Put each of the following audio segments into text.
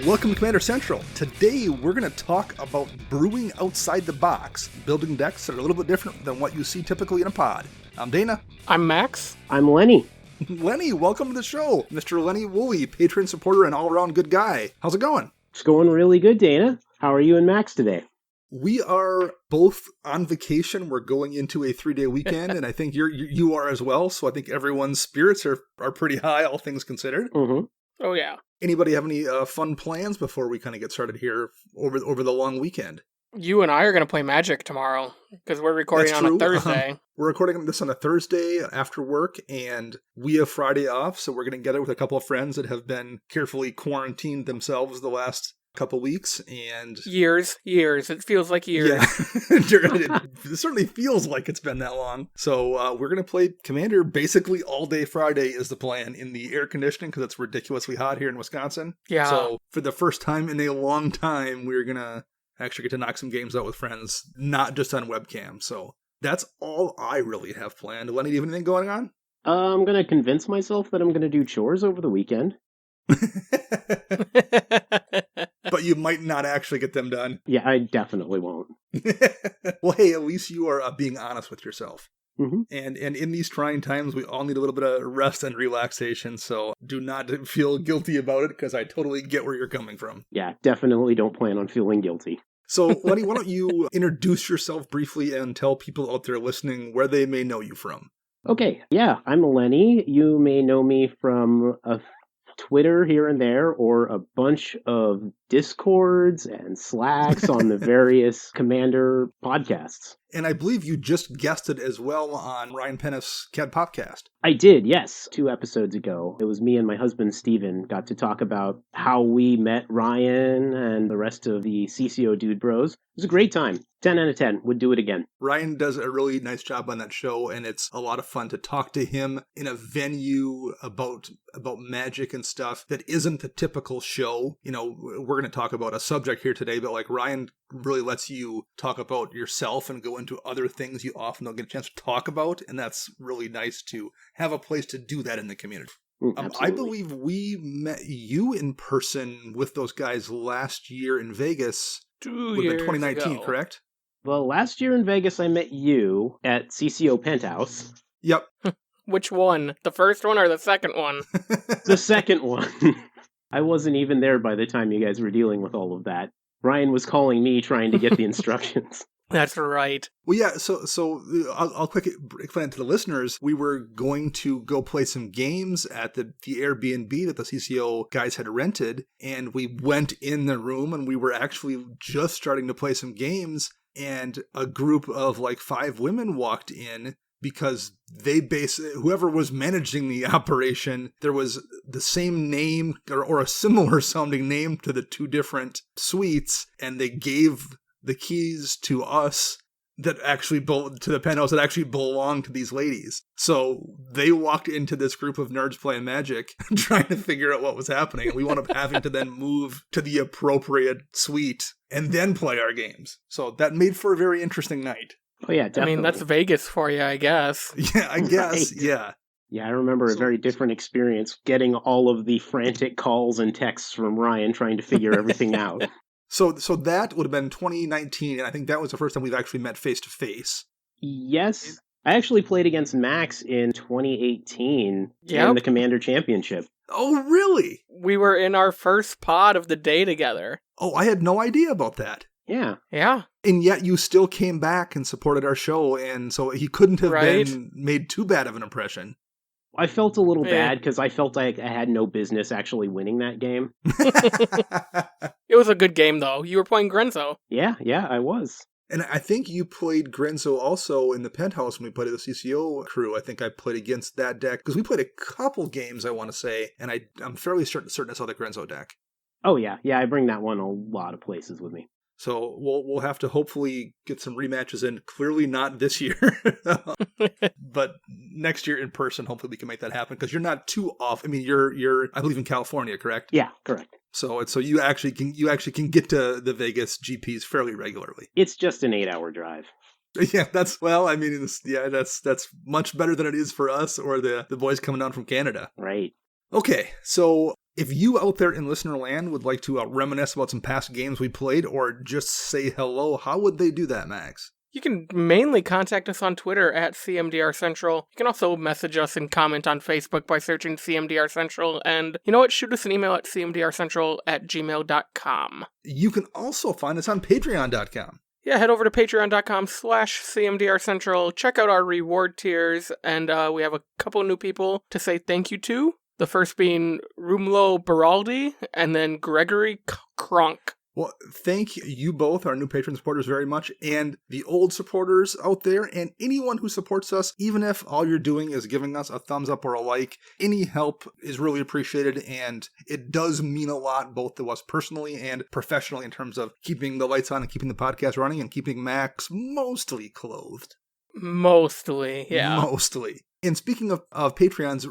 Welcome to Commander Central. Today we're going to talk about brewing outside the box, building decks that are a little bit different than what you see typically in a pod. I'm Dana. I'm Max. I'm Lenny. Lenny, welcome to the show. Mr. Lenny Wooley, patron, supporter, and all-around good guy. How's it going? It's going really good, Dana. How are you and Max today? We are both on vacation. We're going into a 3-day weekend, and I think you are as well, so I think everyone's spirits are pretty high, all things considered. Mm-hmm. Oh, yeah. Anybody have any fun plans before we kind of get started here over the long weekend? You and I are going to play Magic tomorrow, because we're recording That's on true. a Thursday. We're recording this on a Thursday after work, and we have Friday off, so we're getting together with a couple of friends that have been carefully quarantined themselves the last couple weeks, and... Years. It feels like years. Yeah, it certainly feels like it's been that long. So we're going to play Commander basically all day Friday is the plan in the air conditioning because it's ridiculously hot here in Wisconsin. Yeah. So for the first time in a long time, we're going to actually get to knock some games out with friends, not just on webcam. So that's all I really have planned. Lenny, do you have anything going on? I'm going to convince myself that I'm going to do chores over the weekend. But you might not actually get them done. Yeah, I definitely won't. Well, hey, at least you are being honest with yourself. Mm-hmm. And in these trying times, we all need a little bit of rest and relaxation, so do not feel guilty about it, because I totally get where you're coming from. Yeah, definitely don't plan on feeling guilty. So, Lenny, why don't you introduce yourself briefly and tell people out there listening where they may know you from? Okay, yeah, I'm Lenny. You may know me from Twitter here and there, or a bunch of Discords and Slacks on the various Commander podcasts. And I believe you just guested as well on Ryan Penniff's Cat Popcast. I did, yes. 2 episodes ago. It was me and my husband, Steven, got to talk about how we met Ryan and the rest of the CCO Dude Bros. It was a great time. 10 out of 10. Would do it again. Ryan does a really nice job on that show, and it's a lot of fun to talk to him in a venue about magic and stuff that isn't the typical show. You know, we're going to talk about a subject here today, but like Ryan really lets you talk about yourself and go into other things you often don't get a chance to talk about, and that's really nice to have a place to do that in the community. I believe we met you in person with those guys last year in Vegas. 2 years 2019, ago. correct? Well, last year in Vegas, I met you at CCO Penthouse. Yep. Which one? The first one or the second one? The second one. I wasn't even there by the time you guys were dealing with all of that. Ryan was calling me trying to get the instructions. That's right. Well, yeah, so I'll quick explain it to the listeners. We were going to go play some games at the Airbnb that the CCO guys had rented, and we went in the room, and we were actually just starting to play some games, and a group of like 5 women walked in because whoever was managing the operation, there was the same name or a similar sounding name to the 2 different suites, and they gave the keys to us that actually to the penthouse that actually belonged to these ladies. So they walked into this group of nerds playing Magic, trying to figure out what was happening. And we wound up having to then move to the appropriate suite and then play our games. So that made for a very interesting night. Oh, yeah, definitely. I mean, that's Vegas for you, I guess. Yeah, I guess, Right. Yeah. Yeah, I remember a very different experience getting all of the frantic calls and texts from Ryan trying to figure everything out. So that would have been 2019, and I think that was the first time we've actually met face-to-face. Yes. I actually played against Max in 2018 Yep. in the Commander Championship. Oh, really? We were in our first pod of the day together. Oh, I had no idea about that. Yeah. Yeah. And yet you still came back and supported our show, and so he couldn't have been made too bad of an impression. I felt a little bad because I felt like I had no business actually winning that game. It was a good game, though. You were playing Grenzo. Yeah, I was. And I think you played Grenzo also in the penthouse when we played the CCO crew. I think I played against that deck because we played a couple games, I want to say, and I'm fairly certain I saw the Grenzo deck. Oh, yeah. Yeah, I bring that one a lot of places with me. So we'll have to hopefully get some rematches in. Clearly not this year, but next year in person. Hopefully we can make that happen because you're not too off. I mean, you're I believe in California, correct? Yeah, correct. So you actually can get to the Vegas GPs fairly regularly. It's just an 8-hour drive. Yeah, that's much better than it is for us or the boys coming down from Canada. Right. Okay, so If you out there in listener land would like to reminisce about some past games we played or just say hello, how would they do that, Max? You can mainly contact us on Twitter at CMDR Central. You can also message us and comment on Facebook by searching CMDR Central. And you know what? Shoot us an email at cmdrcentral@gmail.com. You can also find us on patreon.com. Yeah, head over to patreon.com/CMDR Central. Check out our reward tiers. And we have a couple of new people to say thank you to. The first being Rumlo Baraldi and then Gregory Kronk. Well, thank you both, our new patron supporters, very much, and the old supporters out there, and anyone who supports us, even if all you're doing is giving us a thumbs up or a like. Any help is really appreciated, and it does mean a lot, both to us personally and professionally, in terms of keeping the lights on and keeping the podcast running and keeping Max mostly clothed. Mostly, yeah. Mostly. And speaking of Patreons,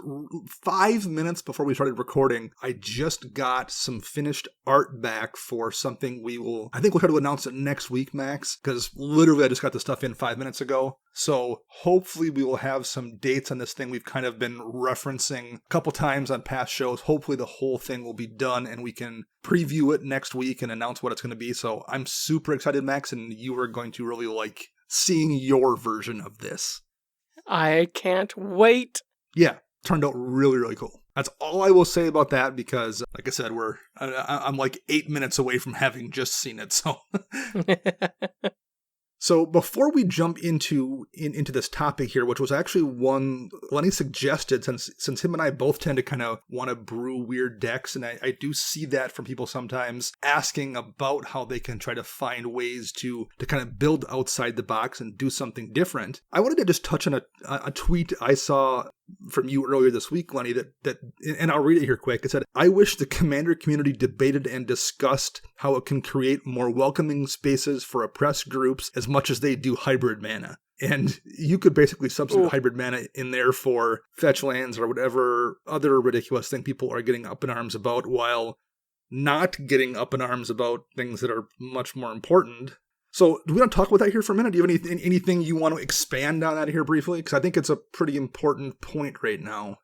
5 minutes before we started recording, I just got some finished art back for something I think we'll try to announce it next week, Max, because literally I just got the stuff in 5 minutes ago. So hopefully we will have some dates on this thing we've kind of been referencing a couple times on past shows. Hopefully the whole thing will be done and we can preview it next week and announce what it's going to be. So I'm super excited, Max, and you are going to really like seeing your version of this. I can't wait. Yeah, turned out really, really cool. That's all I will say about that because, like I said, I'm like 8 minutes away from having just seen it. So before we jump into this topic here, which was actually one Lenny suggested, since him and I both tend to kind of want to brew weird decks, and I do see that from people sometimes asking about how they can try to find ways to kind of build outside the box and do something different. I wanted to just touch on a tweet I saw from you earlier this week, Lenny, that and I'll read it here quick. It said, "I wish the Commander community debated and discussed how it can create more welcoming spaces for oppressed groups as much as they do hybrid mana." And you could basically substitute hybrid mana in there for fetch lands or whatever other ridiculous thing people are getting up in arms about, while not getting up in arms about things that are much more important. So do we want to talk about that here for a minute? Do you have anything you want to expand on that here briefly? Because I think it's a pretty important point right now.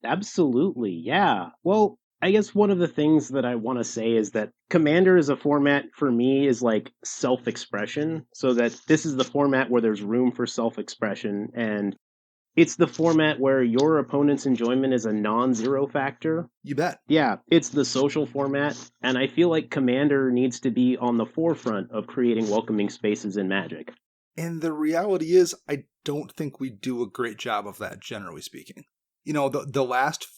Absolutely, yeah. Well, I guess one of the things that I want to say is that Commander as a format for me is like self-expression, so that this is the format where there's room for self-expression, and it's the format where your opponent's enjoyment is a non-zero factor. You bet. Yeah, it's the social format, and I feel like Commander needs to be on the forefront of creating welcoming spaces in Magic. And the reality is, I don't think we do a great job of that, generally speaking. You know, the last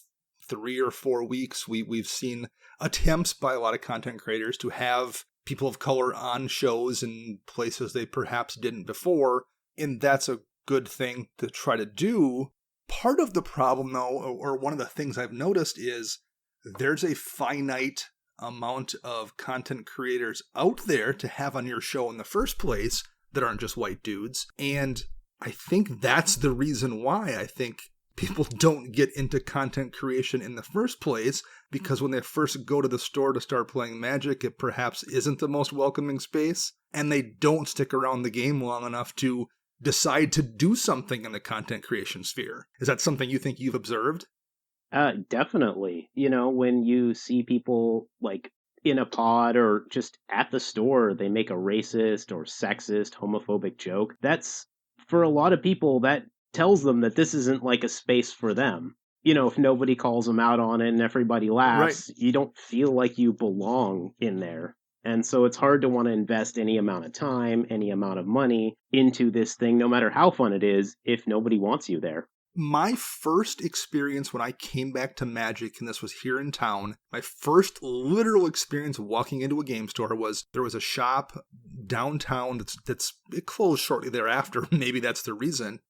3 or 4 weeks, we've seen attempts by a lot of content creators to have people of color on shows in places they perhaps didn't before, and that's a good thing to try to do. Part of the problem, though, or one of the things I've noticed, is there's a finite amount of content creators out there to have on your show in the first place that aren't just white dudes. And I think that's the reason why I think people don't get into content creation in the first place, because when they first go to the store to start playing Magic, it perhaps isn't the most welcoming space, and they don't stick around the game long enough to decide to do something in the content creation sphere. Is that something you think you've observed? Definitely. You know, when you see people like in a pod or just at the store, they make a racist or sexist, homophobic joke. That's, for a lot of people, that tells them that this isn't like a space for them. You know, if nobody calls them out on it and everybody laughs, right, you don't feel like you belong in there. And so it's hard to want to invest any amount of time, any amount of money into this thing, no matter how fun it is, if nobody wants you there. My first experience when I came back to Magic, and this was here in town, my first literal experience walking into a game store was, there was a shop downtown it closed shortly thereafter. Maybe that's the reason.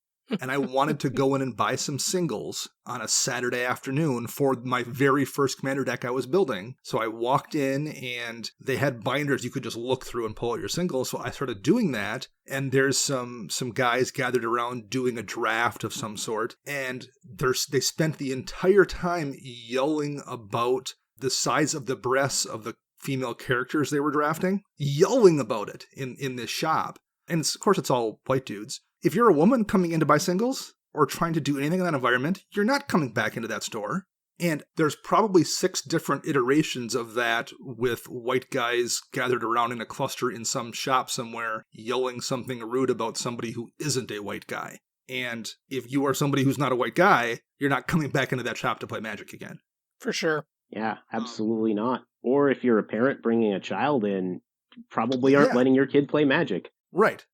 And I wanted to go in and buy some singles on a Saturday afternoon for my very first Commander deck I was building. So I walked in and they had binders you could just look through and pull out your singles. So I started doing that. And there's some guys gathered around doing a draft of some sort. And they spent the entire time yelling about the size of the breasts of the female characters they were drafting. Yelling about it in this shop. And of course, it's all white dudes. If you're a woman coming in to buy singles or trying to do anything in that environment, you're not coming back into that store. And there's probably 6 different iterations of that with white guys gathered around in a cluster in some shop somewhere yelling something rude about somebody who isn't a white guy. And if you are somebody who's not a white guy, you're not coming back into that shop to play Magic again. For sure. Yeah, absolutely not. Or if you're a parent bringing a child in, probably aren't letting your kid play Magic. Right.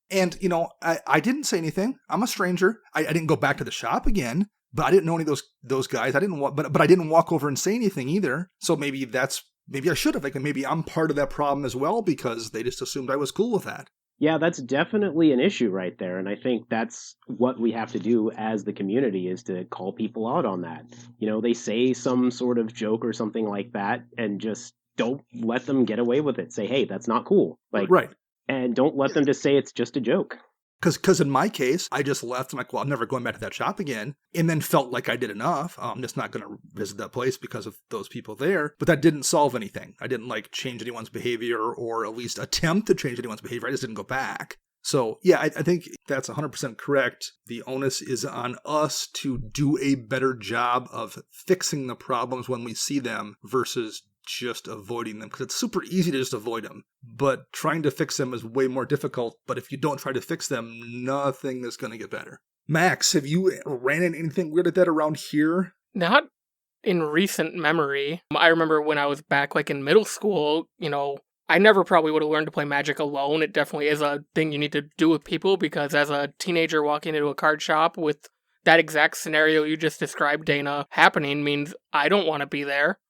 And, I didn't say anything. I'm a stranger. I didn't go back to the shop again. But I didn't know any of those guys. I didn't but I didn't walk over and say anything either. So maybe I should have. Like maybe I'm part of that problem as well because they just assumed I was cool with that. Yeah, that's definitely an issue right there. And I think that's what we have to do as the community is to call people out on that. They say some sort of joke or something like that and just don't let them get away with it. Say, hey, that's not cool. Right. And don't let them just say it's just a joke. Because in my case, I just left. I'm like, well, I'm never going back to that shop again. And then felt like I did enough. I'm just not going to visit that place because of those people there. But that didn't solve anything. I didn't change anyone's behavior or at least attempt to change anyone's behavior. I just didn't go back. So yeah, I think that's 100% correct. The onus is on us to do a better job of fixing the problems when we see them versus just avoiding them, because it's super easy to just avoid them, but trying to fix them is way more difficult. But if you don't try to fix them, nothing is going to get better. Max, have you ran into anything weird like that around here? Not in recent memory. I remember when I was back in middle school, I never probably would have learned to play Magic alone. It definitely is a thing you need to do with people, because as a teenager walking into a card shop with that exact scenario you just described, Dana, happening means I don't want to be there.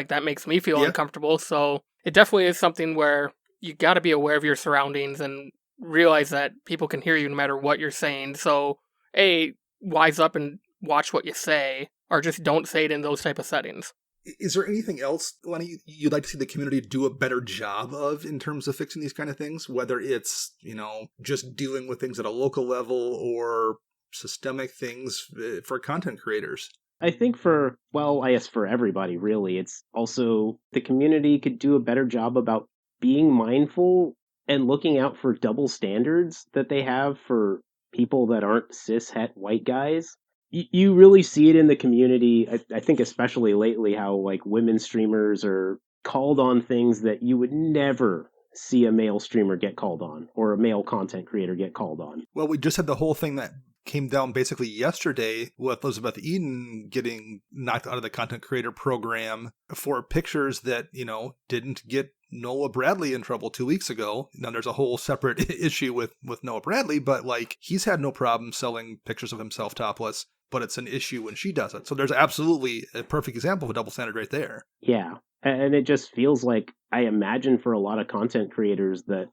That makes me feel uncomfortable. So it definitely is something where you got to be aware of your surroundings and realize that people can hear you no matter what you're saying. So, wise up and watch what you say, or just don't say it in those type of settings. Is there anything else, Lenny, you'd like to see the community do a better job of in terms of fixing these kind of things? Whether it's, just dealing with things at a local level or systemic things for content creators? I think for everybody, really, it's also the community could do a better job about being mindful and looking out for double standards that they have for people that aren't cis-het white guys. You really see it in the community, I think especially lately, how women streamers are called on things that you would never see a male streamer get called on or a male content creator get called on. Well, we just had the whole thing that came down basically yesterday with Elizabeth Eden getting knocked out of the content creator program for pictures that, didn't get Noah Bradley in trouble 2 weeks ago. Now there's a whole separate issue with Noah Bradley, but he's had no problem selling pictures of himself topless, but it's an issue when she does it. So there's absolutely a perfect example of a double standard right there. Yeah. And it just feels like, I imagine for a lot of content creators that,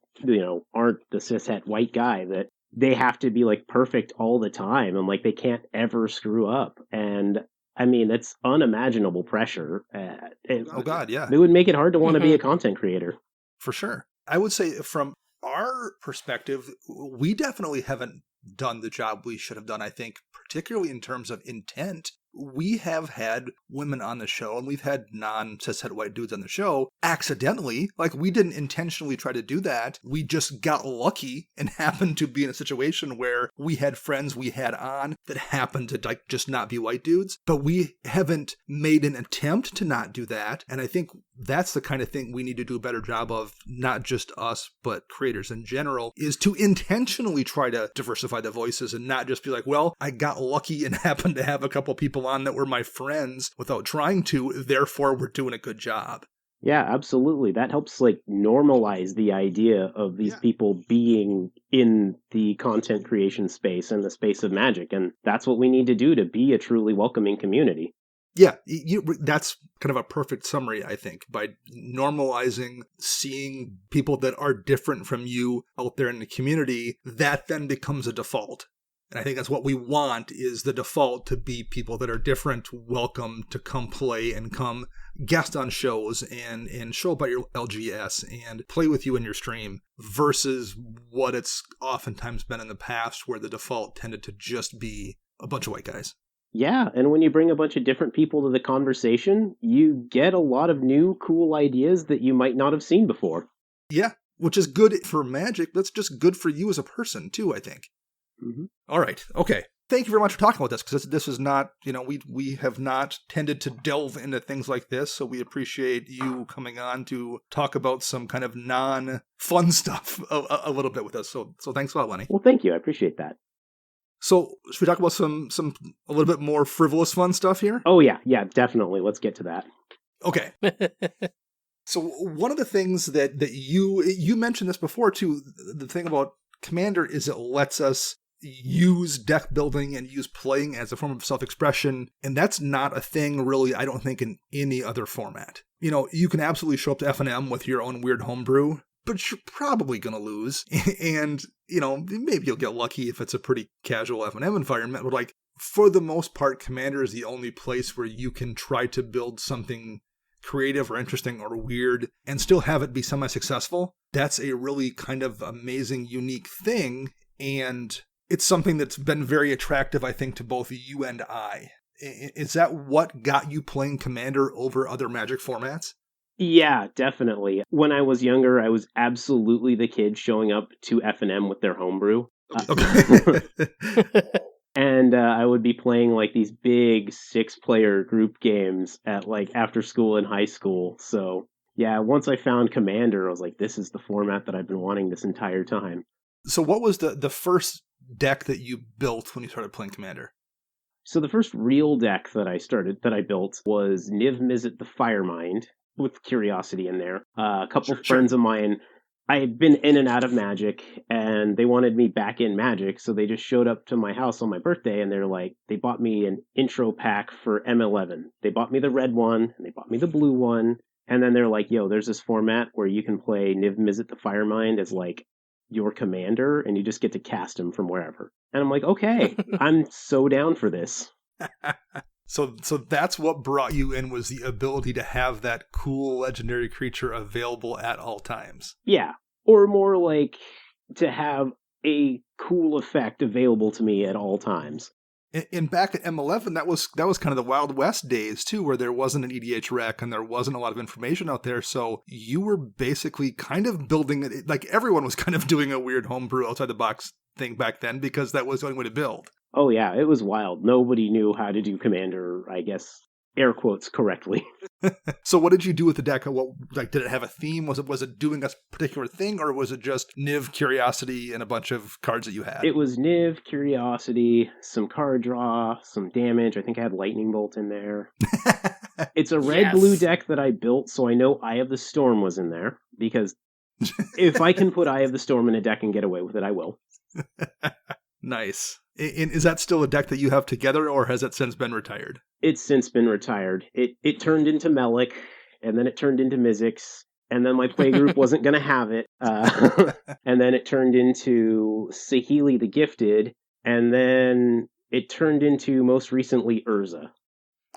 aren't the cishet white guy, that they have to be perfect all the time and they can't ever screw up. And I mean, it's unimaginable pressure. Oh God, yeah. It would make it hard to want to be a content creator. For sure. I would say from our perspective, we definitely haven't done the job we should have done, I think, particularly in terms of intent. We have had women on the show, and we've had non-cishet white dudes on the show accidentally. We didn't intentionally try to do that. We just got lucky and happened to be in a situation where we had friends we had on that happened to just not be white dudes. But we haven't made an attempt to not do that. And I think that's the kind of thing we need to do a better job of, not just us, but creators in general, is to intentionally try to diversify the voices and not just be well, I got lucky and happened to have a couple people on that were my friends without trying to, therefore we're doing a good job. Yeah, absolutely. That helps normalize the idea of these people being in the content creation space and the space of Magic. And that's what we need to do to be a truly welcoming community. Yeah, that's kind of a perfect summary, I think, by normalizing seeing people that are different from you out there in the community. That then becomes a default. And I think that's what we want, is the default to be people that are different, welcome to come play and come guest on shows and show about your LGS and play with you in your stream, versus what it's oftentimes been in the past, where the default tended to just be a bunch of white guys. Yeah, and when you bring a bunch of different people to the conversation, you get a lot of new, cool ideas that you might not have seen before. Yeah, which is good for Magic. That's just good for you as a person, too, I think. Mm-hmm. All right. Okay. thank you very much for talking about this, because this is not, we have not tended to delve into things like this, so we appreciate you coming on to talk about some kind of non-fun stuff a little bit with us. So thanks a lot, Lenny. Well, thank you. I appreciate that. So should we talk about some a little bit more frivolous fun stuff here? Oh, yeah, definitely. Let's get to that. Okay. So one of the things that you mentioned this before too, the thing about Commander is it lets us use deck building and use playing as a form of self-expression, and that's not a thing really, I don't think, in any other format. You can absolutely show up to F&M with your own weird homebrew, but you're probably going to lose, and maybe you'll get lucky if it's a pretty casual F&M environment, but for the most part, Commander is the only place where you can try to build something creative or interesting or weird and still have it be semi-successful. That's a really kind of amazing, unique thing, and it's something that's been very attractive, I think, to both you and I. Is that what got you playing Commander over other Magic formats? Yeah, definitely. When I was younger, I was absolutely the kid showing up to F&M with their homebrew. Okay. And I would be playing these big 6-player group games at after school in high school. So yeah, once I found Commander, I was like, this is the format that I've been wanting this entire time. So what was the first deck that you built when you started playing Commander? So the first real deck that I built was Niv Mizzet the Firemind, with Curiosity in there. A couple friends of mine, I had been in and out of Magic, and they wanted me back in Magic, so they just showed up to my house on my birthday, and they bought me an intro pack for M11. They bought me the red one, and they bought me the blue one, and then they're like, yo, there's this format where you can play Niv Mizzet the Firemind as your commander, and you just get to cast him from wherever. And I'm like, okay, I'm so down for this. So that's what brought you in, was the ability to have that cool legendary creature available at all times. Yeah, or more to have a cool effect available to me at all times. And back at M11, that was kind of the Wild West days too, where there wasn't an EDH rec and there wasn't a lot of information out there. So you were basically kind of building it, everyone was kind of doing a weird homebrew outside the box thing back then, because that was the only way to build. Oh yeah, it was wild. Nobody knew how to do Commander, I guess, air quotes, correctly. So what did you do with the deck? Did it have a theme? Was it doing a particular thing, or was it just Niv, Curiosity, and a bunch of cards that you had? It was Niv, Curiosity, some card draw, some damage. I think I had Lightning Bolt in there. It's a red-blue deck that I built, so I know Eye of the Storm was in there, because if I can put Eye of the Storm in a deck and get away with it, I will. Nice. And is that still a deck that you have together, or has it since been retired? It's since been retired. It turned into Melik, and then it turned into Mizzix, and then my playgroup wasn't going to have it. And then it turned into Saheeli the Gifted, and then it turned into, most recently, Ursa.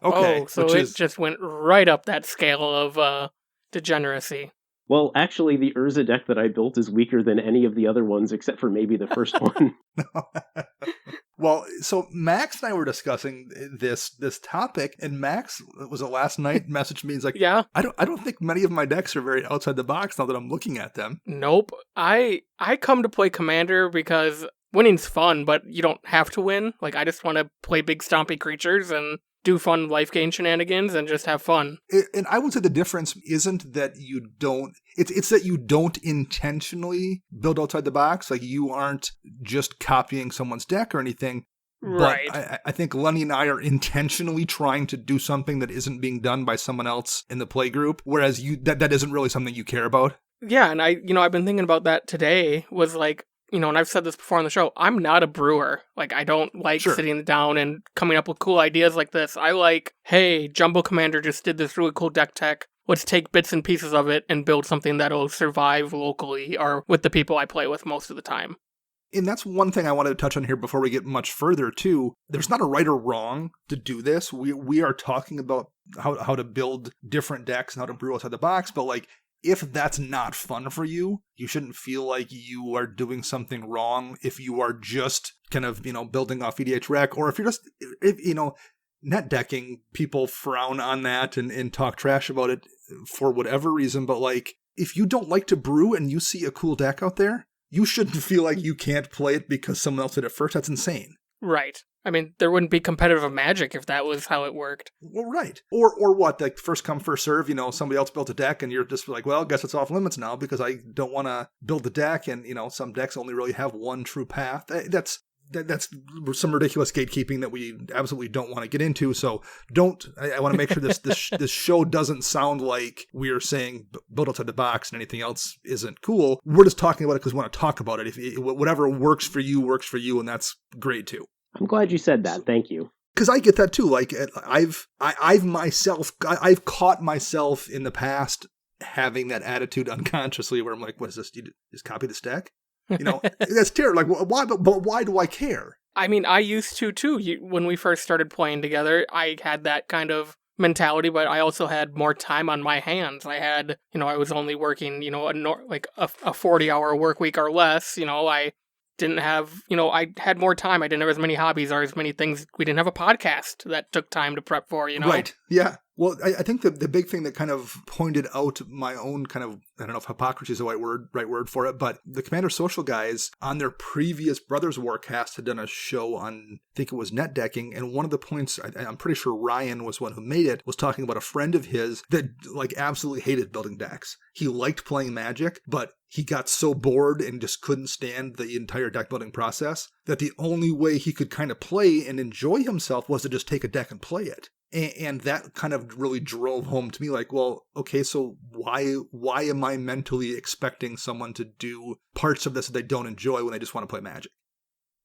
Okay. Oh, so it just went right up that scale of degeneracy. Well, actually, the Ursa deck that I built is weaker than any of the other ones, except for maybe the first one. Well, so Max and I were discussing this topic, and Max, was it last night, messaged me. He's like, yeah, I don't think many of my decks are very outside the box now that I'm looking at them. Nope. I come to play Commander because winning's fun, but you don't have to win. I just want to play big stompy creatures and do fun life gain shenanigans and just have fun. And I would say the difference isn't that you don't, it's that you don't intentionally build outside the box. You aren't just copying someone's deck or anything. Right. But I think Lenny and I are intentionally trying to do something that isn't being done by someone else in the play group, whereas that isn't really something you care about. Yeah, and I've been thinking about that today, was and I've said this before on the show, I'm not a brewer. I don't like sitting down and coming up with cool ideas like this. I hey, Jumbo Commander just did this really cool deck tech. Let's take bits and pieces of it and build something that'll survive locally or with the people I play with most of the time. And that's one thing I wanted to touch on here before we get much further, too. There's not a right or wrong to do this. We are talking about how to build different decks and how to brew outside the box, but if that's not fun for you, you shouldn't feel like you are doing something wrong if you are just kind of, building off EDH rec, or if you're just, net decking, people frown on that and talk trash about it for whatever reason. But if you don't like to brew and you see a cool deck out there, you shouldn't feel like you can't play it because someone else did it first. That's insane. Right. I mean, there wouldn't be competitive Magic if that was how it worked. Well, right. Or what? Like first come, first serve, somebody else built a deck and you're just like, well, I guess it's off limits now because I don't want to build the deck. And, some decks only really have one true path. That's some ridiculous gatekeeping that we absolutely don't want to get into. So I want to make sure this show doesn't sound like we're saying build outside the box and anything else isn't cool. We're just talking about it because we want to talk about it. If whatever works for you, and that's great too. I'm glad you said that. Thank you. Because I get that too. Like I've caught myself in the past having that attitude unconsciously where I'm like, what is this? You just copy this deck? That's terrible. Like, why? But why do I care? I mean, I used to too. When we first started playing together, I had that kind of mentality, but I also had more time on my hands. I had, I was only working, a 40-hour work week or less. I didn't have, I had more time. I didn't have as many hobbies or as many things. We didn't have a podcast that took time to prep for, Right. Yeah. Well, I think the big thing that kind of pointed out my own kind of, I don't know if hypocrisy is the right word for it, but the Commander Social guys on their previous Brothers Warcast had done a show on, I think it was net decking, and one of the points, I'm pretty sure Ryan was one who made it, was talking about a friend of his that like absolutely hated building decks. He liked playing Magic, but he got so bored and just couldn't stand the entire deck building process that the only way he could kind of play and enjoy himself was to just take a deck and play it. And that kind of really drove home to me like, well, okay, so why am I mentally expecting someone to do parts of this that they don't enjoy when they just want to play Magic?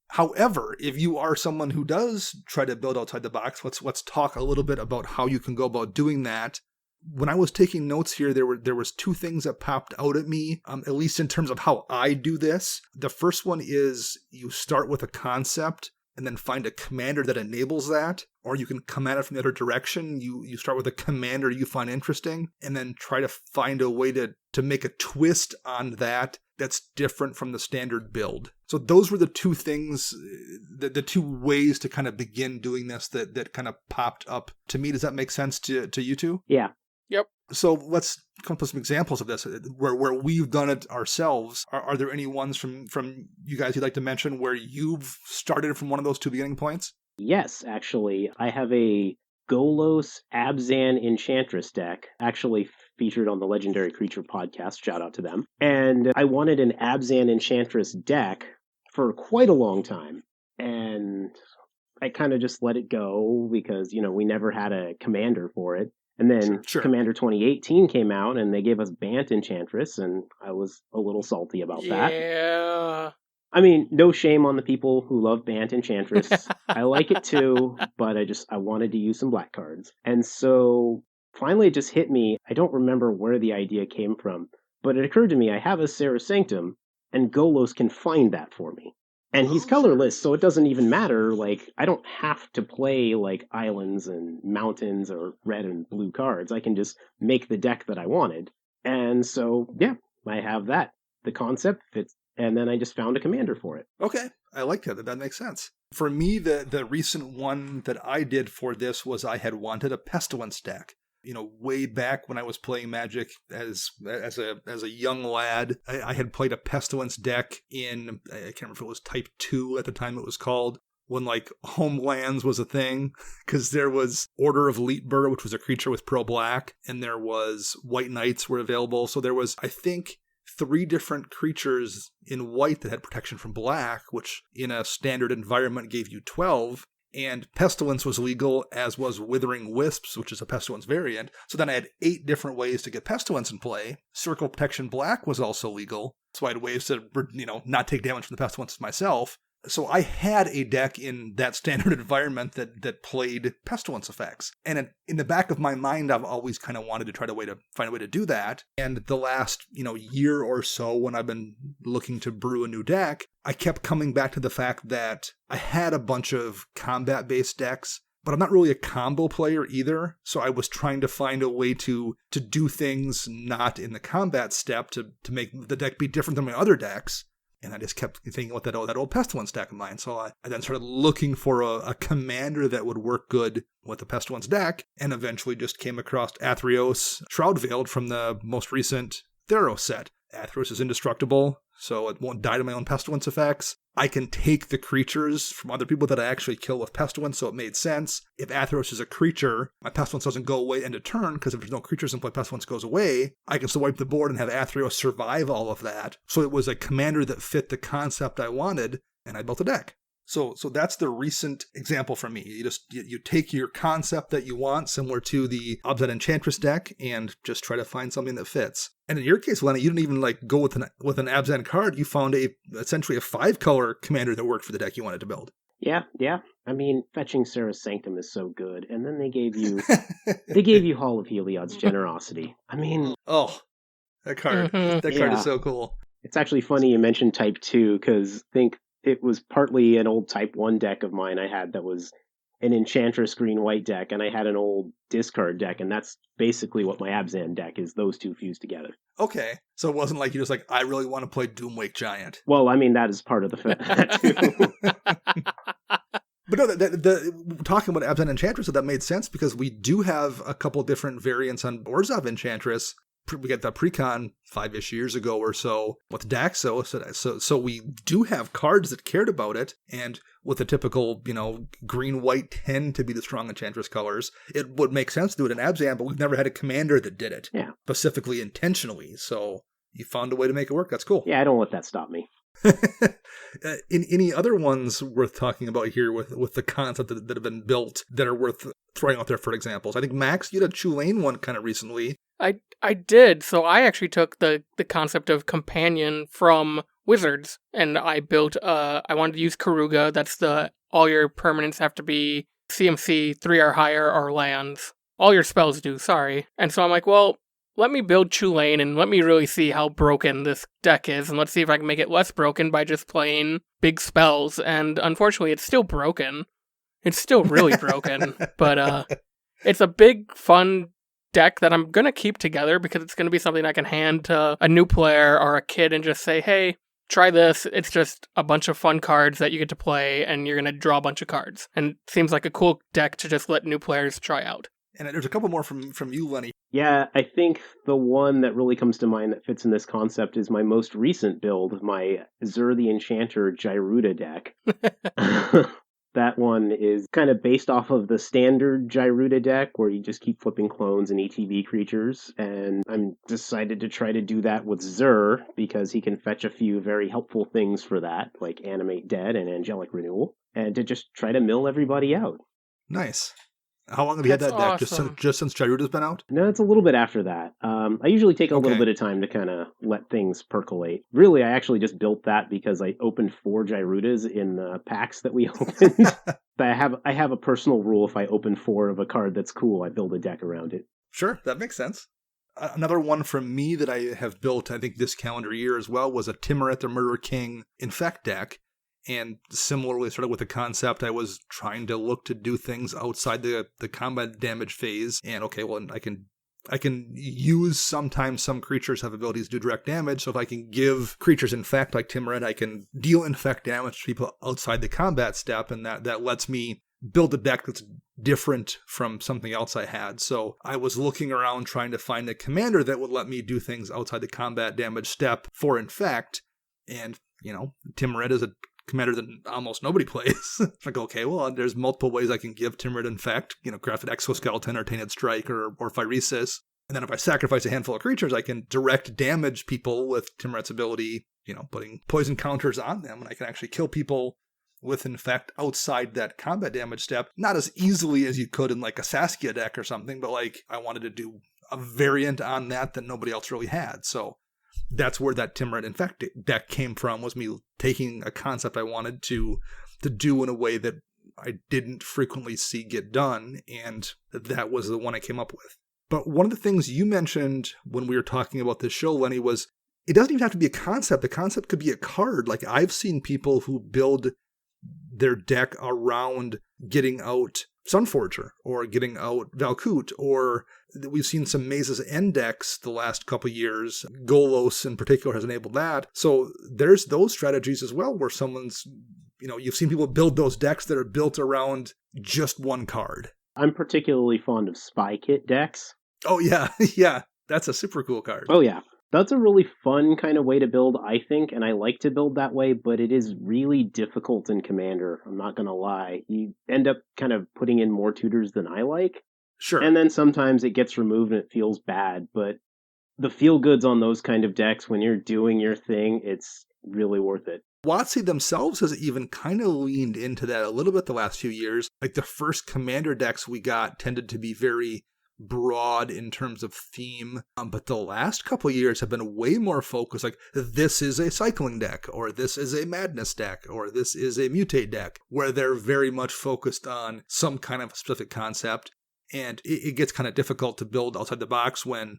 However, if you are someone who does try to build outside the box, let's talk a little bit about how you can go about doing that. When I was taking notes here, there was two things that popped out at me, at least in terms of how I do this. The first one is you start with a concept and then find a commander that enables that, or you can come at it from the other direction. You start with a commander you find interesting, and then try to find a way to make a twist on that that's different from the standard build. So those were the two things, the two ways to kind of begin doing this that kind of popped up to me. Does that make sense to you two? Yeah. Yep. So let's come up with some examples of this where we've done it ourselves. Are there any ones from you guys you'd like to mention where you've started from one of those two beginning points? Yes, actually. I have a Golos Abzan Enchantress deck, actually featured on the Legendary Creature podcast. Shout out to them. And I wanted an Abzan Enchantress deck for quite a long time. And I kind of just let it go because, we never had a commander for it. And then Sure. Commander 2018 came out and they gave us Bant Enchantress, and I was a little salty about that. Yeah. I mean, no shame on the people who love Bant Enchantress. I like it too, but I wanted to use some black cards. And so finally it just hit me. I don't remember where the idea came from, but it occurred to me I have a Serra Sanctum, and Golos can find that for me. And he's colorless, so it doesn't even matter. Like, I don't have to play, like, islands and mountains or red and blue cards. I can just make the deck that I wanted. And so, yeah, I have that. The concept fits, and then I just found a commander for it. Okay, I like that. That makes sense. For me, the recent one that I did for this was I had wanted a Pestilence deck. Way back when I was playing Magic as a young lad, I had played a Pestilence deck in, I can't remember if it was Type 2 at the time it was called, when like Homelands was a thing, because there was Order of Leetbur, which was a creature with pro-black, and there was White Knights were available. So there was, I think, 3 different creatures in white that had protection from black, which in a standard environment gave you 12. And Pestilence was legal, as was Withering Wisps, which is a Pestilence variant. So then I had 8 different ways to get Pestilence in play. Circle Protection Black was also legal. So I had ways to, not take damage from the Pestilence myself. So I had a deck in that standard environment that played Pestilence effects. And in the back of my mind, I've always kind of wanted to try to find a way to do that. And the last, year or so, when I've been looking to brew a new deck, I kept coming back to the fact that I had a bunch of combat-based decks, but I'm not really a combo player either. So I was trying to find a way to do things not in the combat step to make the deck be different than my other decks. And I just kept thinking about that old Pestilence deck of mine. So I then started looking for a commander that would work good with the Pestilence deck, and eventually just came across Athreos Shroudveiled from the most recent Theros set. Atheros is indestructible, so it won't die to my own pestilence effects. I can take the creatures from other people that I actually kill with pestilence, so it made sense. If Atheros is a creature, my pestilence doesn't go away end of turn, because if there's no creatures in play, pestilence goes away. I can still wipe the board and have Atheros survive all of that. So it was a commander that fit the concept I wanted, and I built a deck. So that's the recent example from me. You take your concept that you want, similar to the Abzan Enchantress deck, and just try to find something that fits. And in your case, Lenny, you didn't even go with an Abzan card. You found essentially a 5-color commander that worked for the deck you wanted to build. Yeah. I mean, fetching Serra's Sanctum is so good, and then they gave you Hall of Heliod's Generosity. I mean, that card is so cool. It's actually funny you mentioned Type 2, because I think it was partly an old Type 1 deck of mine I had that was an Enchantress green-white deck, and I had an old discard deck, and that's basically what my Abzan deck is, those two fused together. Okay, so it wasn't like you're just I really want to play Doomwake Giant. Well, I mean, that is part of the fact, too. But no, talking about Abzan Enchantress, so that made sense, because we do have a couple different variants on Orzhov Enchantress. We got the precon 5-ish years ago or so with Daxo, so we do have cards that cared about it, and with the typical, green-white tend to be the strong Enchantress colors, it would make sense to do it in Abzan, but we've never had a commander that did it, specifically intentionally, so you found a way to make it work. That's cool. Yeah, I don't let that stop me. In any other ones worth talking about here with the concept that have been built that are worth throwing out there for examples? I think, Max, you did a Chulainn one kind of recently. I did. So I actually took the concept of companion from Wizards, and I built, I wanted to use Karuga. That's all your permanents have to be CMC 3 or higher or lands. All your spells do, sorry. And so I'm like, well, let me build Chulainn and let me really see how broken this deck is, and let's see if I can make it less broken by just playing big spells. And unfortunately, it's still broken. It's still really broken, but it's a big, fun deck that I'm going to keep together, because it's going to be something I can hand to a new player or a kid and just say, hey, try this. It's just a bunch of fun cards that you get to play, and you're going to draw a bunch of cards. And it seems like a cool deck to just let new players try out. And there's a couple more from you, Lenny. Yeah, I think the one that really comes to mind that fits in this concept is my most recent build, my Zur the Enchanter Gyruda deck. That one is kind of based off of the standard Gyruda deck, where you just keep flipping clones and ETB creatures, and I'm decided to try to do that with Zur, because he can fetch a few very helpful things for that, like Animate Dead and Angelic Renewal, and to just try to mill everybody out. Nice. How long have you had that deck? Awesome. Just since Gyruda's been out? No, it's a little bit after that. I usually take a little bit of time to kind of let things percolate. Really, I actually just built that because I opened 4 Gyrudas in the packs that we opened. I have a personal rule: if I open 4 of a card that's cool, I build a deck around it. Sure, that makes sense. Another one from me that I have built, I think this calendar year as well, was a Timuret the Murder King Infect deck. And similarly, sort of with the concept, I was trying to look to do things outside the combat damage phase. And okay, well, I can use sometimes some creatures have abilities to do direct damage. So if I can give creatures infect like Timuret, I can deal infect damage to people outside the combat step, and that lets me build a deck that's different from something else I had. So I was looking around trying to find a commander that would let me do things outside the combat damage step for infect. And, Timuret is a commander that almost nobody plays. It's like, okay, well, there's multiple ways I can give Timuret infect, Crafted Exoskeleton or Tainted Strike or Phyresis. And then if I sacrifice a handful of creatures, I can direct damage people with Timuret's ability, putting poison counters on them, and I can actually kill people with infect outside that combat damage step. Not as easily as you could in like a Saskia deck or something, but I wanted to do a variant on that nobody else really had. So that's where that Timuret Infect deck came from, was me taking a concept I wanted to do in a way that I didn't frequently see get done, and that was the one I came up with. But one of the things you mentioned when we were talking about this show, Lenny, was it doesn't even have to be a concept. The concept could be a card. Like, I've seen people who build their deck around getting out Sunforger or getting out Valkut, or we've seen some Mazes End decks the last couple years. Golos in particular has enabled that. So there's those strategies as well, where someone's, you've seen people build those decks that are built around just one card. I'm particularly fond of Spy Kit decks. Oh, yeah. Yeah. That's a super cool card. Oh, yeah. That's a really fun kind of way to build, I think, and I like to build that way, but it is really difficult in Commander. I'm not going to lie. You end up kind of putting in more tutors than I like, Sure. and then sometimes it gets removed and it feels bad, but the feel goods on those kind of decks when you're doing your thing, it's really worth it. WotC themselves has even kind of leaned into that a little bit the last few years. Like the first Commander decks we got tended to be very broad in terms of theme, but the last couple of years have been way more focused, like this is a cycling deck, or this is a madness deck, or this is a mutate deck, where they're very much focused on some kind of specific concept, and it gets kind of difficult to build outside the box when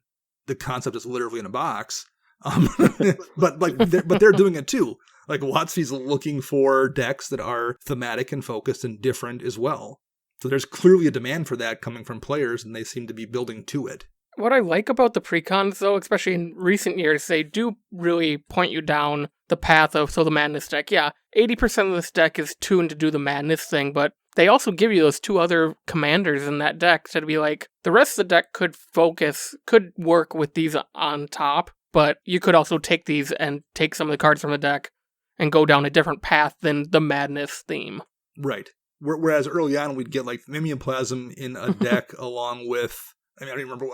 the concept is literally in a box. But they're doing it too. Like WotC's looking for decks that are thematic and focused and different as well. So there's clearly a demand for that coming from players, and they seem to be building to it. What I like about the precons, though, especially in recent years, they do really point you down the path of, so the Madness deck, yeah, 80% of this deck is tuned to do the Madness thing, but they also give you those two other commanders in that deck to be like, the rest of the deck could work with these on top, but you could also take these and take some of the cards from the deck and go down a different path than the Madness theme. Right. Whereas early on, we'd get like Mimeoplasm in a deck along with, I don't even remember,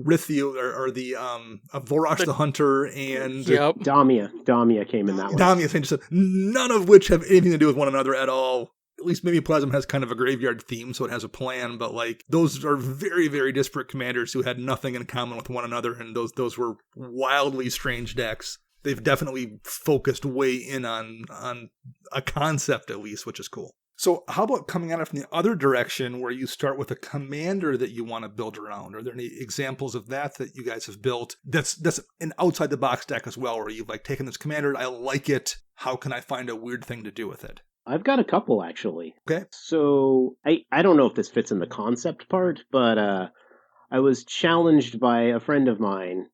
Rithio or the Vorash the Hunter and... Yep. Damia came in that one. Damia, just none of which have anything to do with one another at all. At least Mimeoplasm has kind of a graveyard theme, so it has a plan, but like those are very, very disparate commanders who had nothing in common with one another, and those were wildly strange decks. They've definitely focused way in on a concept at least, which is cool. So how about coming at it from the other direction where you start with a commander that you want to build around? Are there any examples of that you guys have built that's an outside the box deck as well, where you've like taken this commander, I like it, how can I find a weird thing to do with it? I've got a couple, actually. Okay. So I don't know if this fits in the concept part, but I was challenged by a friend of mine.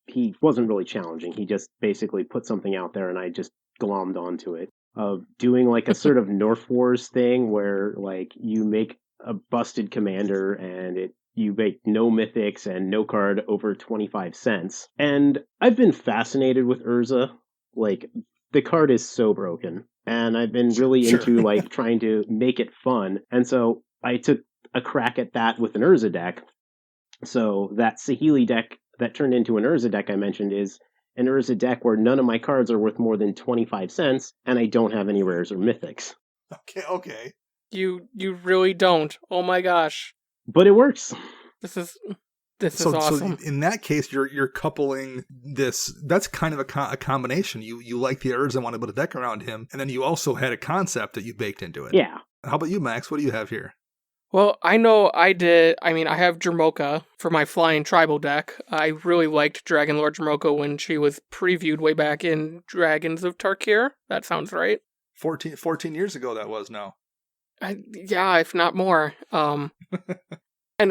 He wasn't really challenging. He just basically put something out there, and I just glommed onto it. Of doing like a sort of North Wars thing where like you make a busted commander and you make no mythics and no card over 25 cents. And I've been fascinated with Ursa. Like the card is so broken, and I've been really into like trying to make it fun. And so I took a crack at that with an Ursa deck. So that Saheeli deck that turned into an Ursa deck I mentioned is an Ursa deck where none of my cards are worth more than 25 cents, and I don't have any rares or mythics. Okay. You really don't. Oh my gosh. But it works. This is awesome. So in that case, you're coupling this. That's kind of a combination. You like the Ursa and want to build a deck around him, and then you also had a concept that you baked into it. Yeah. How about you, Max? What do you have here? Well, I know I have Jamocha for my flying tribal deck. I really liked Dragon Lord Jamocha when she was previewed way back in Dragons of Tarkir. That sounds right. 14 years ago that was now. Yeah, if not more. And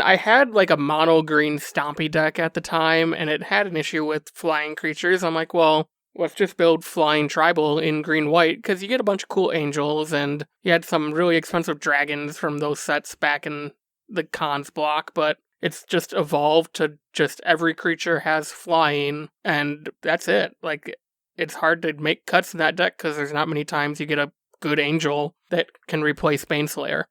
I had like a mono green stompy deck at the time, and it had an issue with flying creatures. I'm like, well, let's just build flying tribal in green-white, because you get a bunch of cool angels, and you had some really expensive dragons from those sets back in the cons block, but it's just evolved to just every creature has flying, and that's it. Like, it's hard to make cuts in that deck, because there's not many times you get a good angel that can replace Baneslayer.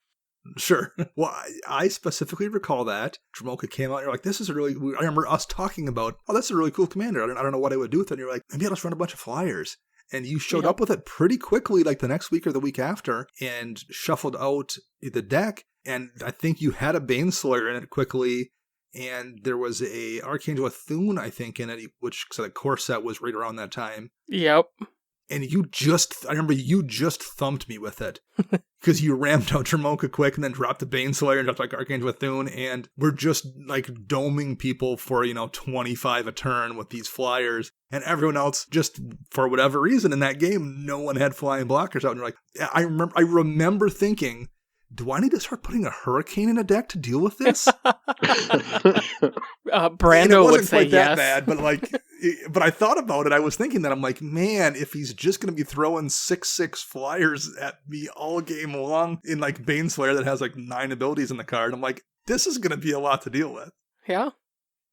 Sure. Well, I specifically recall that Jamocha came out and you're like, this is I remember us talking about, oh, that's a really cool commander. I don't know what I would do with it. And you're like, maybe I'll just run a bunch of flyers. And you showed up with it pretty quickly, like the next week or the week after, and shuffled out the deck. And I think you had a Baneslayer in it quickly. And there was a Archangel Athun, I think, in it, which so the core set was right around that time. Yep. And I remember you just thumped me with it. Because you rammed out Jamocha quick and then dropped the Baneslayer and dropped like Archangel Athun, and we're just like doming people for, 25 a turn with these flyers. And everyone else, just for whatever reason in that game, no one had flying blockers out. And you're like, I remember thinking, do I need to start putting a hurricane in a deck to deal with this? Brando would say yes. That bad, but I thought about it. I was thinking that I'm like, man, if he's just going to be throwing 6/6 flyers at me all game long in like Baneslayer that has like 9 abilities in the card, I'm like, this is going to be a lot to deal with. Yeah.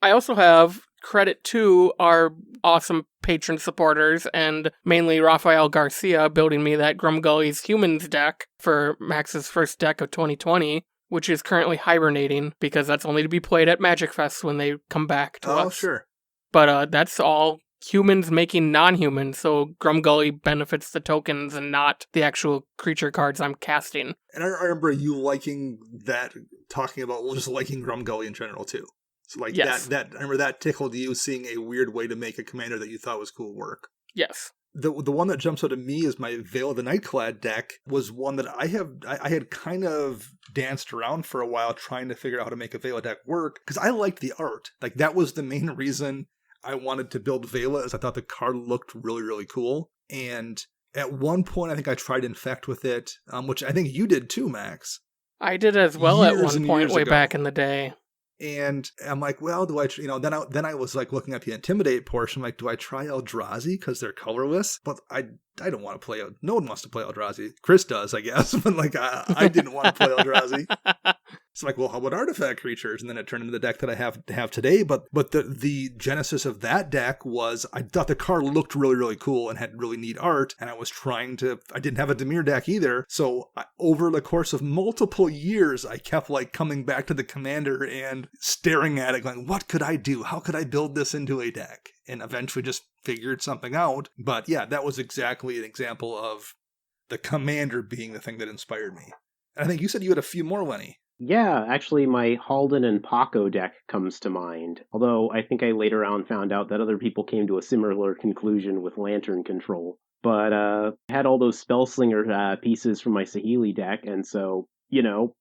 I also have credit to our awesome patron supporters, and mainly Rafael Garcia building me that Grumgully's Humans deck for Max's first deck of 2020, which is currently hibernating because that's only to be played at Magic Fest when they come back to us. Oh, sure. But that's all humans making non-humans, so Grumgully benefits the tokens and not the actual creature cards I'm casting. And I remember you liking that, talking about just liking Grumgully in general, too. So, like, yes. that I remember that tickled you, seeing a weird way to make a commander that you thought was cool work. Yes. The one that jumps out at me is my Veil of the Nightclad deck was one that I had kind of danced around for a while trying to figure out how to make a Veil deck work, because I liked the art. Like, that was the main reason I wanted to build Vela, is I thought the card looked really, really cool. And at one point, I think I tried Infect with it, which I think you did too, Max. I did as well at one point way ago. Back in the day. And I'm like, well, do I, then I was like looking at the Intimidate portion, like, do I try Eldrazi because they're colorless? But I don't want to play, no one wants to play Eldrazi. Chris does, I guess, but like, I didn't want to play Eldrazi. So I'm like, well, how about artifact creatures? And then it turned into the deck that I have today. But the genesis of that deck was, I thought the card looked really, really cool and had really neat art. And I didn't have a Dimir deck either. So over the course of multiple years, I kept like coming back to the commander and staring at it going, what could I do? How could I build this into a deck? And eventually just figured something out. But yeah, that was exactly an example of the commander being the thing that inspired me. And I think you said you had a few more, Lenny. Yeah, actually my Halden and Paco deck comes to mind. Although I think I later on found out that other people came to a similar conclusion with Lantern Control. But I had all those Spellslinger pieces from my Saheeli deck, and so,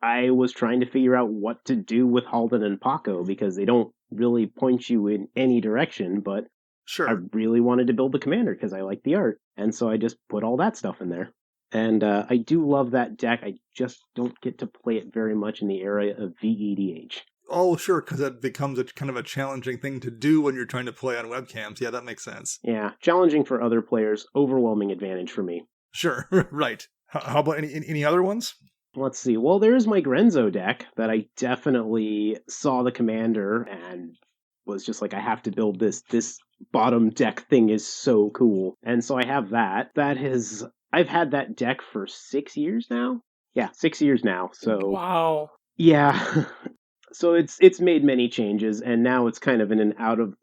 I was trying to figure out what to do with Halden and Paco, because they don't really point you in any direction, but sure. I really wanted to build the commander because I like the art, and so I just put all that stuff in there. And I do love that deck. I just don't get to play it very much in the area of VEDH. Oh, sure, because that becomes a kind of a challenging thing to do when you're trying to play on webcams. Yeah, that makes sense. Yeah, challenging for other players, overwhelming advantage for me. Sure, right. How about any other ones? Let's see. Well, there's my Grenzo deck that I definitely saw the commander and was just like, I have to build this. This bottom deck thing is so cool. And so I have that. I've had that deck for 6 years now. Yeah, 6 years now. So wow. Yeah. So it's made many changes, and now it's kind of in an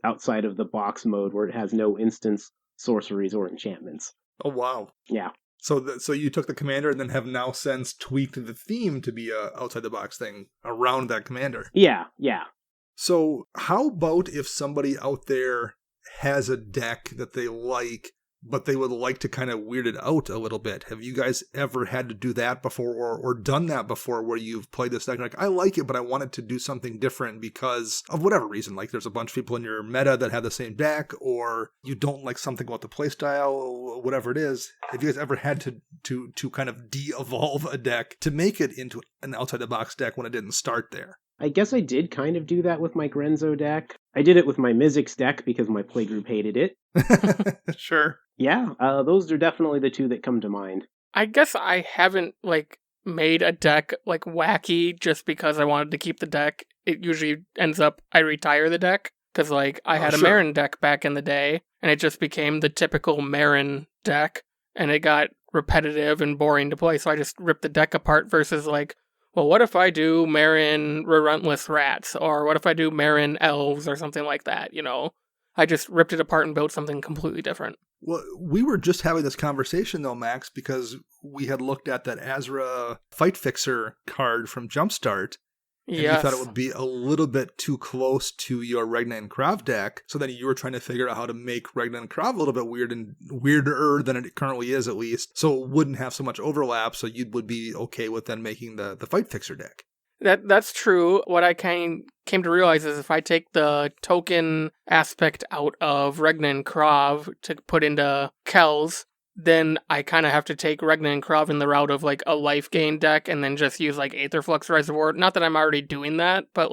outside of the box mode where it has no instance sorceries or enchantments. Oh wow. Yeah. So you took the commander and then have now since tweaked the theme to be a outside the box thing around that commander. Yeah. So how about if somebody out there has a deck that they like, but they would like to kind of weird it out a little bit? Have you guys ever had to do that before or done that before, where you've played this deck like, I like it, but I wanted to do something different because of whatever reason? Like there's a bunch of people in your meta that have the same deck, or you don't like something about the playstyle, whatever it is. Have you guys ever had to kind of de-evolve a deck to make it into an outside-the-box deck when it didn't start there? I guess I did kind of do that with my Grenzo deck. I did it with my Mizzix deck because my playgroup hated it. Sure. Yeah, those are definitely the two that come to mind. I guess I haven't, made a deck, wacky just because I wanted to keep the deck. It usually ends up, I retire the deck, because, I had a Marin deck back in the day, and it just became the typical Marin deck, and it got repetitive and boring to play, so I just ripped the deck apart versus, well, what if I do Marin Relentless Rats? Or what if I do Marin Elves or something like that, I just ripped it apart and built something completely different. Well, we were just having this conversation, though, Max, because we had looked at that Azra Fight Fixer card from Jumpstart. And you thought it would be a little bit too close to your Regna and Krav deck. So then you were trying to figure out how to make Regna and Krav a little bit weird and weirder than it currently is, at least. So it wouldn't have so much overlap. So you would be okay with then making the Fight Fixer deck. That's true. What I came to realize is if I take the token aspect out of Regna and Krav to put into Kells, then I kind of have to take Regna and Krav in the route of a life gain deck and then just use Aetherflux Reservoir. Not that I'm already doing that, but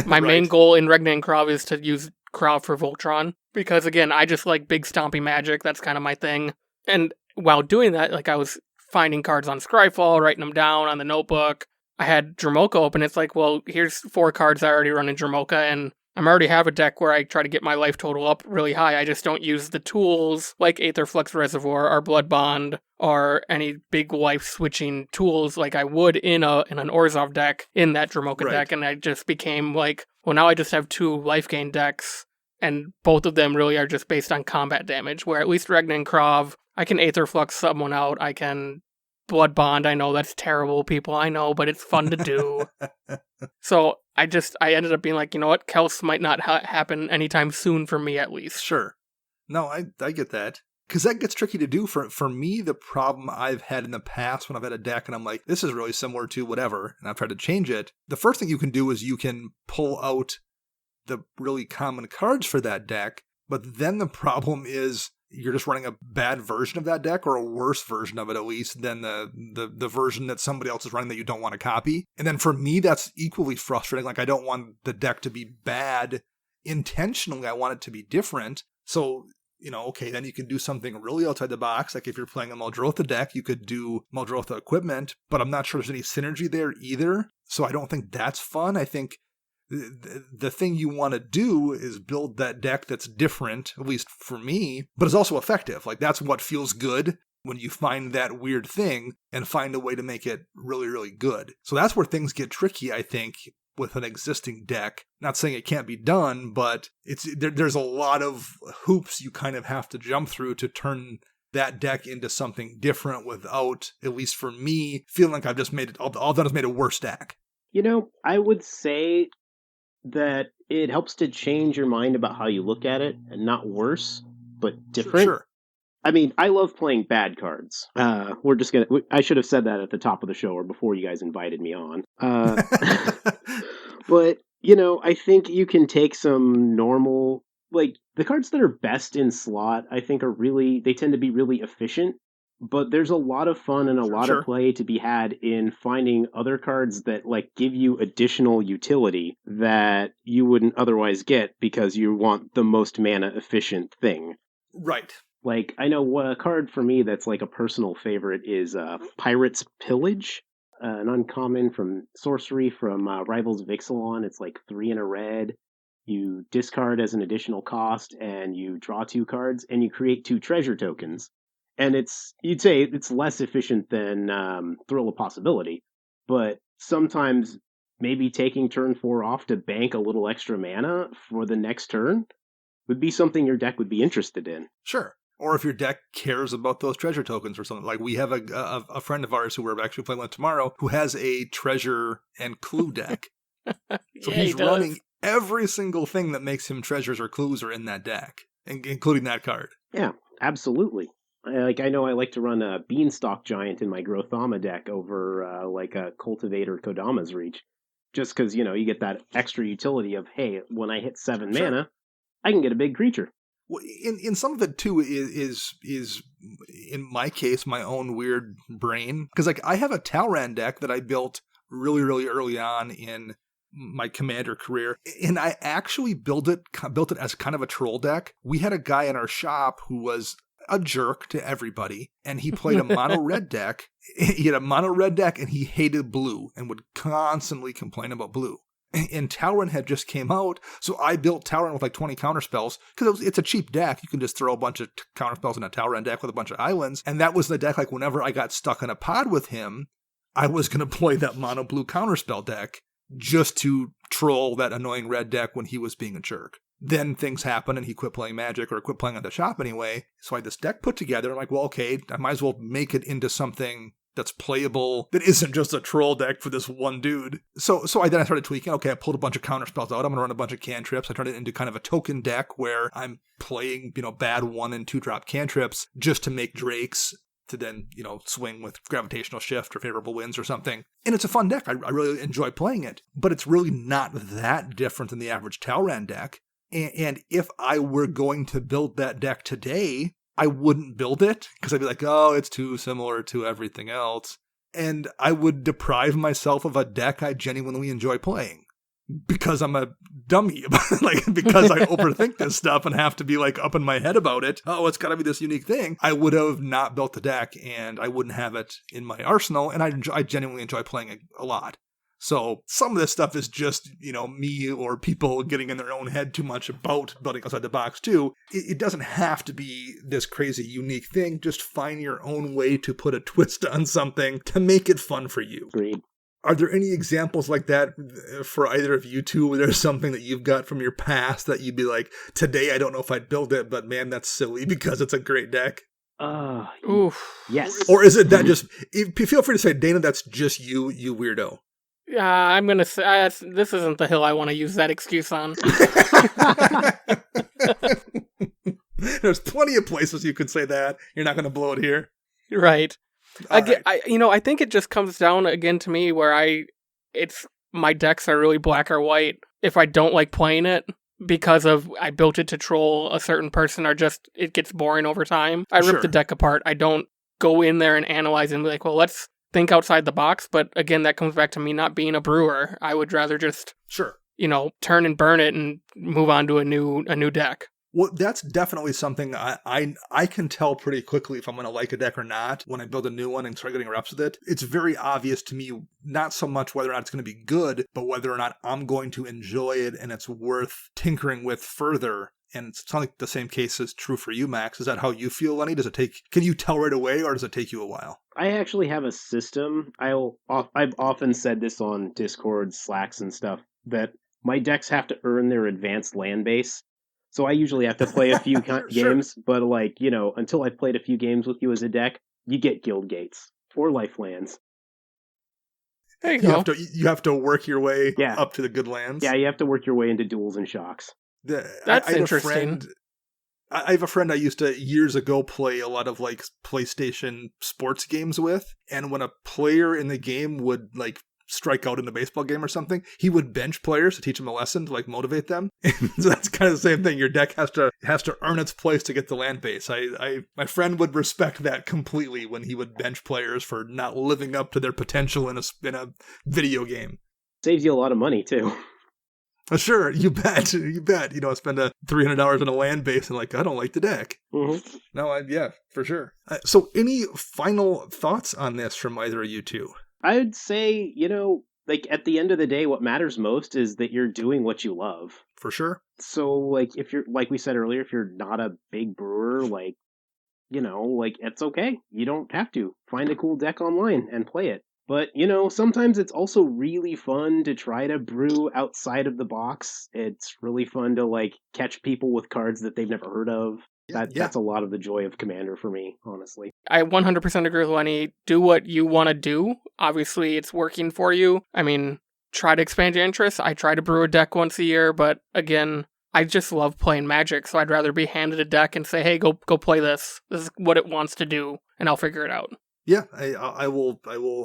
my main goal in Regna and Krav is to use Krav for Voltron. Because again, I just like big stompy magic. That's kind of my thing. And while doing that, I was finding cards on Scryfall, writing them down on the notebook. I had Jamocha open. It's well, here's 4 cards I already run in Jamocha, and already have a deck where I try to get my life total up really high. I just don't use the tools like Aetherflux Reservoir or Blood Bond or any big life switching tools like I would in an Orzhov deck in that Jamocha deck. And I just became like, well, now I just have 2 life gain decks, and both of them really are just based on combat damage, where at least Regna and Krav, I can Aetherflux someone out, I can Blood Bond, I know that's terrible, people, I know, but it's fun to do. So I ended up being like, you know what, Kels might not happen anytime soon for me, at least. Sure. No, I get that. Because that gets tricky to do. For me, the problem I've had in the past when I've had a deck and I'm like, this is really similar to whatever, and I've tried to change it, the first thing you can do is you can pull out the really common cards for that deck, but then the problem is you're just running a bad version of that deck, or a worse version of it at least, than the version that somebody else is running that you don't want to copy. And then for me, that's equally frustrating. Like, I don't want the deck to be bad intentionally. I want it to be different. So, okay, then you can do something really outside the box. Like if you're playing a Muldrotha deck, you could do Muldrotha equipment, but I'm not sure there's any synergy there either. So I don't think that's fun. I think the thing you want to do is build that deck that's different, at least for me, but is also effective. Like, that's what feels good when you find that weird thing and find a way to make it really, really good. So that's where things get tricky, I think, with an existing deck. Not saying it can't be done, but there's a lot of hoops you kind of have to jump through to turn that deck into something different without, at least for me, feeling like I've just made it, all I've done is made a worse deck. I would say that it helps to change your mind about how you look at it, and not worse, but different. Sure. I mean, I love playing bad cards. I should have said that at the top of the show or before you guys invited me on. But, I think you can take some normal, like, the cards that are best in slot, I think they tend to be really efficient. But there's a lot of fun and a lot of play to be had in finding other cards that, like, give you additional utility that you wouldn't otherwise get because you want the most mana efficient thing. Right. Like, I know a card for me that's like a personal favorite is Pirate's Pillage, an uncommon from sorcery from Rivals of Ixalan. It's like 3 and a red. You discard as an additional cost, and you draw 2 cards, and you create 2 treasure tokens. And you'd say it's less efficient than Thrill of Possibility, but sometimes maybe taking turn 4 off to bank a little extra mana for the next turn would be something your deck would be interested in. Sure. Or if your deck cares about those treasure tokens or something. Like, we have a friend of ours who we're actually playing with tomorrow who has a treasure and clue deck. So he's running every single thing that makes him treasures or clues are in that deck, including that card. Yeah, absolutely. I know I like to run a Beanstalk Giant in my Grothama deck over like a Cultivator Kodama's Reach. Just because, you get that extra utility of, hey, when I hit 7 mana, I can get a big creature. Well, in some of it, too, is in my case, my own weird brain. Because, like, I have a Talran deck that I built really, really early on in my Commander career, and I actually built it as kind of a troll deck. We had a guy in our shop who was a jerk to everybody, and he played a mono red deck. He had a mono red deck, and he hated blue and would constantly complain about blue. And Talran had just came out, so I built Talran with like 20 counterspells, because it's a cheap deck. You can just throw a bunch of counterspells in a Talran deck with a bunch of islands, and that was the deck, like, whenever I got stuck in a pod with him, I was going to play that mono blue counterspell deck just to troll that annoying red deck when he was being a jerk. Then things happen and he quit playing Magic, or quit playing at the shop anyway. So I had this deck put together. I'm like, well, okay, I might as well make it into something that's playable, that isn't just a troll deck for this one dude. So I started tweaking. Okay, I pulled a bunch of counterspells out. I'm going to run a bunch of cantrips. I turned it into kind of a token deck where I'm playing, bad 1 and 2 drop cantrips just to make drakes to then, swing with Gravitational Shift or Favorable Winds or something. And it's a fun deck. I really enjoy playing it. But it's really not that different than the average Talran deck. And if I were going to build that deck today, I wouldn't build it because I'd be like, oh, it's too similar to everything else. And I would deprive myself of a deck I genuinely enjoy playing because I'm a dummy, because I overthink this stuff and have to be like up in my head about it. Oh, it's got to be this unique thing. I would have not built the deck, and I wouldn't have it in my arsenal. And I genuinely enjoy playing it a lot. So some of this stuff is just, me or people getting in their own head too much about building outside the box too. It doesn't have to be this crazy unique thing. Just find your own way to put a twist on something to make it fun for you. Agreed. Are there any examples like that for either of you two where there's something that you've got from your past that you'd be like, today I don't know if I'd build it, but man, that's silly because it's a great deck? Oof. Yes. Or is it that just, feel free to say, Dana, that's just you weirdo. Yeah, I'm going to say, this isn't the hill I want to use that excuse on. There's plenty of places you could say that. You're not going to blow it here. Right. Right. I think it just comes down again to me where my decks are really black or white. If I don't like playing it because I built it to troll a certain person or just it gets boring over time, I rip the deck apart. I don't go in there and analyze and be like, well, let's think outside the box. But again, that comes back to me not being a brewer. I would rather just turn and burn it and move on to a new deck. Well, that's definitely something I can tell pretty quickly if I'm going to like a deck or not when I build a new one and start getting reps with it. It's very obvious to me, not so much whether or not it's going to be good, but whether or not I'm going to enjoy it and it's worth tinkering with further. And it sounds like the same case is true for you, Max. Is that how you feel, Lenny? Can you tell right away or does it take you a while? I actually have a system. I've often said this on Discord, Slacks and stuff, that my decks have to earn their advanced land base. So I usually have to play a few games, but until I've played a few games with you as a deck, you get guild gates or life lands. There you go. You have to work your way up to the good lands. Yeah, you have to work your way into duels and shocks. That's interesting. I have a friend I used to years ago play a lot of like PlayStation sports games with, and when a player in the game would like strike out in a baseball game or something, he would bench players to teach them a lesson to like motivate them. And so that's kind of the same thing. Your deck has to earn its place to get the land base. My friend would respect that completely when he would bench players for not living up to their potential in a video game. Saves you a lot of money too. Sure, you bet. Spend $300 on a land base and I don't like the deck. Mm-hmm. No, yeah, for sure. So any final thoughts on this from either of you two? I would say, at the end of the day, what matters most is that you're doing what you love. For sure. So, if you're, like we said earlier, if you're not a big brewer, it's okay. You don't have to. Find a cool deck online and play it. But, sometimes it's also really fun to try to brew outside of the box. It's really fun to, catch people with cards that they've never heard of. That's a lot of the joy of Commander for me, honestly. I 100% agree with Lenny. Do what you want to do. Obviously, it's working for you. I mean, try to expand your interests. I try to brew a deck once a year, but again, I just love playing Magic, so I'd rather be handed a deck and say, hey, go play this. This is what it wants to do, and I'll figure it out. Yeah, I will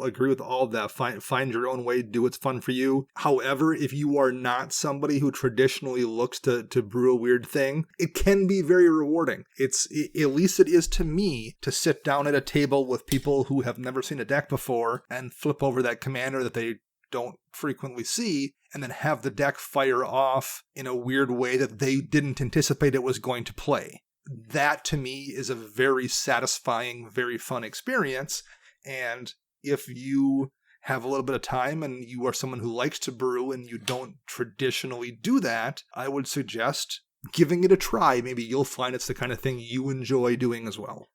agree with all of that. Find your own way, do what's fun for you. However, if you are not somebody who traditionally looks to brew a weird thing, it can be very rewarding. At least it is to me, to sit down at a table with people who have never seen a deck before and flip over that commander that they don't frequently see, and then have the deck fire off in a weird way that they didn't anticipate it was going to play. That to me is a very satisfying, very fun experience. And if you have a little bit of time and you are someone who likes to brew and you don't traditionally do that, I would suggest giving it a try. Maybe you'll find it's the kind of thing you enjoy doing as well.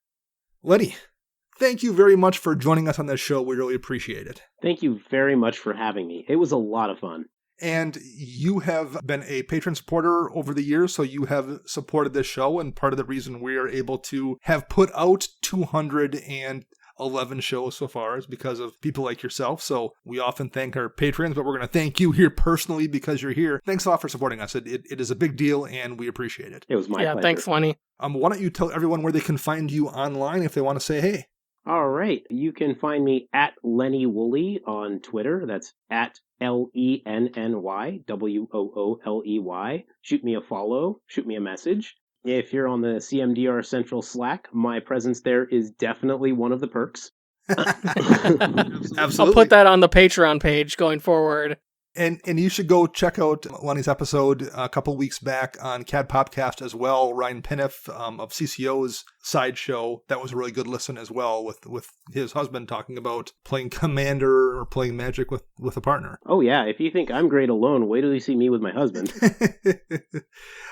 Lenny, thank you very much for joining us on this show. We really appreciate it. Thank you very much for having me. It was a lot of fun. And you have been a patron supporter over the years, so you have supported this show, and part of the reason we are able to have put out 211 shows so far is because of people like yourself. So we often thank our patrons, but we're going to thank you here personally because you're here. Thanks a lot for supporting us. It is a big deal, and we appreciate it. It was my pleasure. Thanks, Lenny. Why don't you tell everyone where they can find you online if they want to say hey? All right. You can find me at Lenny Wooley on Twitter. That's at LENNYWOOLEY. Shoot me a follow. Shoot me a message. If you're on the CMDR Central Slack, my presence there is definitely one of the perks. Absolutely. I'll put that on the Patreon page going forward. And you should go check out Lenny's episode a couple weeks back on CAD Popcast as well. Ryan Pinniff of CCO's sideshow. That was a really good listen as well, with his husband talking about playing Commander or playing Magic with a partner. Oh yeah, if you think I'm great alone, wait till you see me with my husband.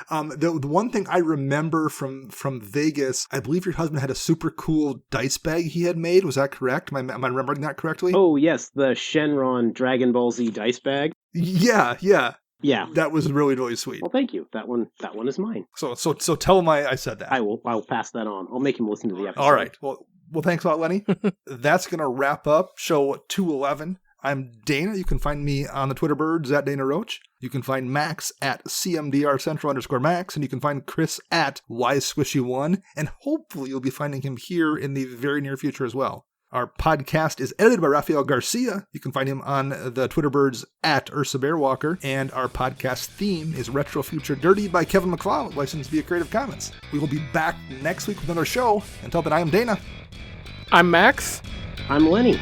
The one thing I remember from Vegas, I believe your husband had a super cool dice bag he had made. Was that correct? Am I remembering that correctly? Oh yes, the Shenron Dragon Ball Z dice bag. Yeah. Yeah. That was really, really sweet. Well, thank you. That one is mine. So tell him I said that. I'll pass that on. I'll make him listen to the episode. All right. Well, thanks a lot, Lenny. That's going to wrap up show 211. I'm Dana. You can find me on the Twitter birds at Dana Roach. You can find Max at CMDRCentral_Max, and you can find Chris at WiseSquishy1, and hopefully you'll be finding him here in the very near future as well. Our podcast is edited by Rafael Garcia. You can find him on the Twitter birds at Ursa Bearwalker. And our podcast theme is Retro Future Dirty by Kevin MacLeod, licensed via Creative Commons. We will be back next week with another show. Until then, I am Dana. I'm Max. I'm Lenny.